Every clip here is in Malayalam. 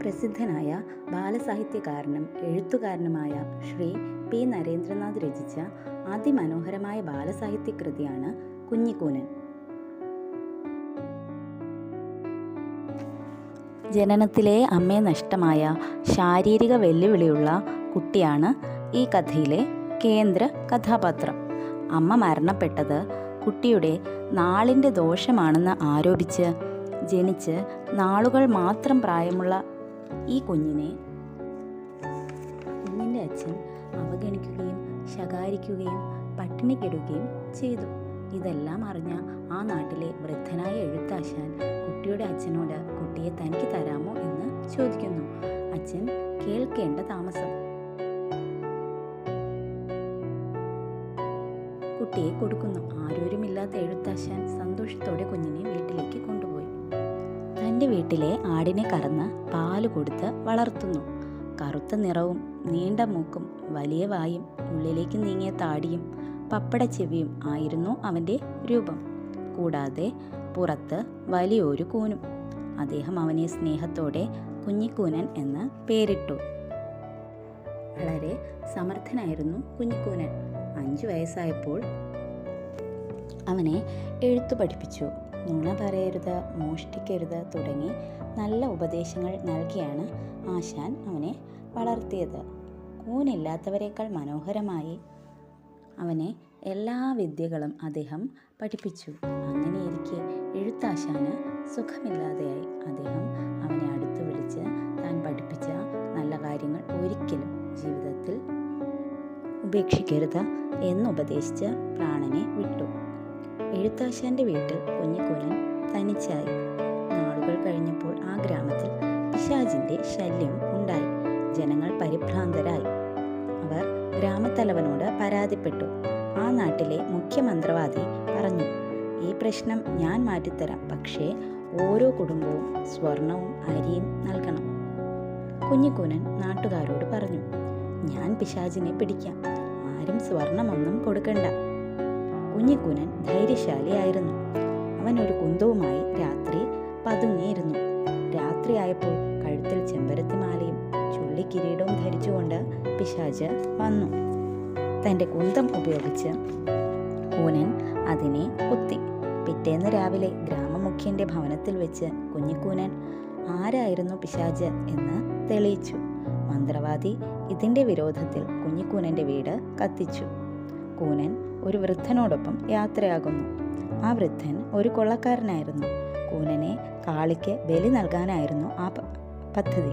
പ്രസിദ്ധനായ ബാലസാഹിത്യകാരനും എഴുത്തുകാരനുമായ ശ്രീ പി നരേന്ദ്രനാഥ് രചിച്ച അതിമനോഹരമായ ബാലസാഹിത്യകൃതിയാണ് കുഞ്ഞിക്കൂനൻ. ജനനത്തിലെ അമ്മയെ നഷ്ടമായ ശാരീരിക വെല്ലുവിളിയുള്ള കുട്ടിയാണ് ഈ കഥയിലെ കേന്ദ്ര കഥാപാത്രം. അമ്മ മരണപ്പെട്ടത് കുട്ടിയുടെ നാളിൻ്റെ ദോഷമാണെന്ന് ആരോപിച്ച് ജനിച്ച് നാളുകൾ മാത്രം പ്രായമുള്ള ഈ കുഞ്ഞിൻ്റെ അച്ഛൻ അവഗണിക്കുകയും ശകാരിക്കുകയും പട്ടിണിക്കിടുകയും ചെയ്തു. ഇതെല്ലാം അറിഞ്ഞ ആ നാട്ടിലെ വൃദ്ധനായ എഴുത്താശാൻ കുട്ടിയുടെ അച്ഛനോട് കുട്ടിയെ തനിക്ക് തരാമോ എന്ന് ചോദിക്കുന്നു. അച്ഛൻ കേൾക്കേണ്ട താമസം. കുട്ടിയെ കൊടുക്കുന്നു. ആരോരുമില്ലാത്ത എഴുത്താശാൻ സന്തോഷത്തോടെ കുഞ്ഞിനെ വീട്ടിലേക്ക് കൊണ്ടുപോയി. തൻ്റെ വീട്ടിലെ ആടിനെ കറന്ന് പാല് കൊടുത്ത് വളർത്തുന്നു. കറുത്ത നിറവും നീണ്ട മൂക്കും വലിയ വായും ഉള്ളിലേക്ക് നീങ്ങിയ താടിയും പപ്പട ചെവിയും ആയിരുന്നു അവൻ്റെ രൂപം. കൂടാതെ പുറത്ത് വലിയൊരു കൂനും. അദ്ദേഹം അവനെ സ്നേഹത്തോടെ കുഞ്ഞിക്കൂനൻ എന്ന് പേരിട്ടു. വളരെ സമർത്ഥനായിരുന്നു കുഞ്ഞിക്കൂനൻ. 5 വയസ്സായപ്പോൾ അവനെ എഴുത്തു പഠിപ്പിച്ചു. നുണ പറയരുത്, മോഷ്ടിക്കരുത് തുടങ്ങി നല്ല ഉപദേശങ്ങൾ നൽകിയാണ് ആശാൻ അവനെ വളർത്തിയത്. കൂനില്ലാത്തവരെക്കാൾ മനോഹരമായി അവനെ എല്ലാ വിദ്യകളും അദ്ദേഹം പഠിപ്പിച്ചു. അങ്ങനെയിരിക്കെ എഴുത്താശാന് സുഖമില്ലാതെയായി. അദ്ദേഹം അവനെ അടുത്ത് വിളിച്ച് താൻ പഠിപ്പിച്ച നല്ല കാര്യങ്ങൾ ഒരിക്കലും ജീവിതത്തിൽ ഉപേക്ഷിക്കരുത് എന്നുപദേശിച്ച് പ്രാണനെ വിട്ടു. എഴുത്താശാന്റെ വീട്ടിൽ കുഞ്ഞിക്കൂനൻ തനിച്ചായി. നാളുകൾ കഴിഞ്ഞപ്പോൾ ആ ഗ്രാമത്തിൽ പിശാചിന്റെ ശല്യം ഉണ്ടായി. ജനങ്ങൾ പരിഭ്രാന്തരായി. അവർ ഗ്രാമത്തലവനോട് പരാതിപ്പെട്ടു. ആ നാട്ടിലെ മുഖ്യമന്ത്രവാദി പറഞ്ഞു, ഈ പ്രശ്നം ഞാൻ മാറ്റിത്തരാം, പക്ഷേ ഓരോ കുടുംബവും സ്വർണവും അരിയും നൽകണം. കുഞ്ഞിക്കൂനൻ നാട്ടുകാരോട് പറഞ്ഞു, ഞാൻ പിശാചിനെ പിടിക്കാം, ആരും സ്വർണമൊന്നും കൊടുക്കണ്ട. കുഞ്ഞിക്കൂനൻ ധൈര്യശാലിയായിരുന്നു. അവൻ ഒരു കുന്തവുമായി രാത്രി പതുങ്ങിയിരുന്നു. രാത്രിയായപ്പോൾ കഴുത്തിൽ ചെമ്പരത്തിമാലയും ചുള്ളിക്കിരീടവും ധരിച്ചുകൊണ്ട് പിശാച് വന്നു. തൻ്റെ കുന്തം ഉപയോഗിച്ച് കൂനൻ അതിനെ കുത്തി. പിറ്റേന്ന് രാവിലെ ഗ്രാമമുഖ്യന്റെ ഭവനത്തിൽ വെച്ച് കുഞ്ഞിക്കൂനൻ ആരായിരുന്നു പിശാച് എന്ന് തെളിയിച്ചു. മന്ത്രവാദി ഇതിൻ്റെ വിരോധത്തിൽ കുഞ്ഞിക്കൂനൻ്റെ വീട് കത്തിച്ചു. കൂനൻ ഒരു വൃദ്ധനോടൊപ്പം യാത്രയാകുന്നു. ആ വൃദ്ധൻ ഒരു കൊള്ളക്കാരനായിരുന്നു. കൂനനെ കാളിക്ക് ബലി നൽകാനായിരുന്നു ആ പദ്ധതി.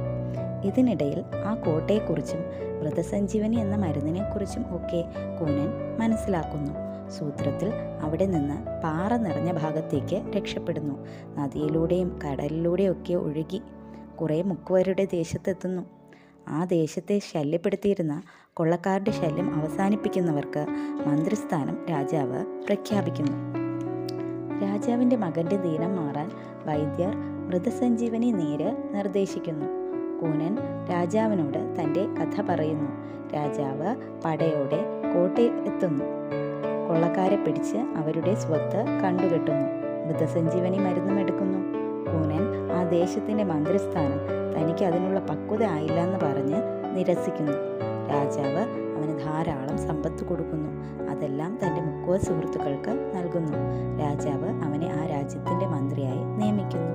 ഇതിനിടയിൽ ആ കോട്ടയെക്കുറിച്ചും മൃതസഞ്ജീവനി എന്ന മരുന്നിനെക്കുറിച്ചും ഒക്കെ കൂനൻ മനസ്സിലാക്കുന്നു. സൂത്രത്തിൽ അവിടെ നിന്ന് പാറ നിറഞ്ഞ ഭാഗത്തേക്ക് രക്ഷപ്പെടുന്നു. നദിയിലൂടെയും കടലിലൂടെയൊക്കെ ഒഴുകി കുറേ മുക്കുവരുടെ ദേശത്തെത്തുന്നു. ആ ദേശത്തെ ശല്യപ്പെടുത്തിയിരുന്ന കൊള്ളക്കാരുടെ ശല്യം അവസാനിപ്പിക്കുന്നവർക്ക് മന്ത്രിസ്ഥാനം രാജാവ് പ്രഖ്യാപിക്കുന്നു. രാജാവിൻ്റെ മകൻ്റെ ദീനം മാറാൻ വൈദ്യർ മൃതസഞ്ജീവനി നീര് നിർദ്ദേശിക്കുന്നു. കൂനൻ രാജാവിനോട് തൻ്റെ കഥ പറയുന്നു. രാജാവ് പടയോടെ കോട്ടയിൽ എത്തുന്നു. കൊള്ളക്കാരെ പിടിച്ച് അവരുടെ സ്വത്ത് കണ്ടുകെട്ടുന്നു. മൃതസഞ്ജീവനി മരുന്നും എടുക്കുന്നു. കൂനൻ ആ ദേശത്തിൻ്റെ മന്ത്രിസ്ഥാനം തനിക്ക് അതിനുള്ള പക്വത ആയില്ല എന്ന് പറഞ്ഞ് നിരസിക്കുന്നു. രാജാവ് അവന് ധാരാളം സമ്പത്ത് കൊടുക്കുന്നു. അതെല്ലാം തൻ്റെ മുക്കുവ സുഹൃത്തുക്കൾക്ക് നൽകുന്നു. രാജാവ് അവനെ ആ രാജ്യത്തിൻ്റെ മന്ത്രിയായി നിയമിക്കുന്നു.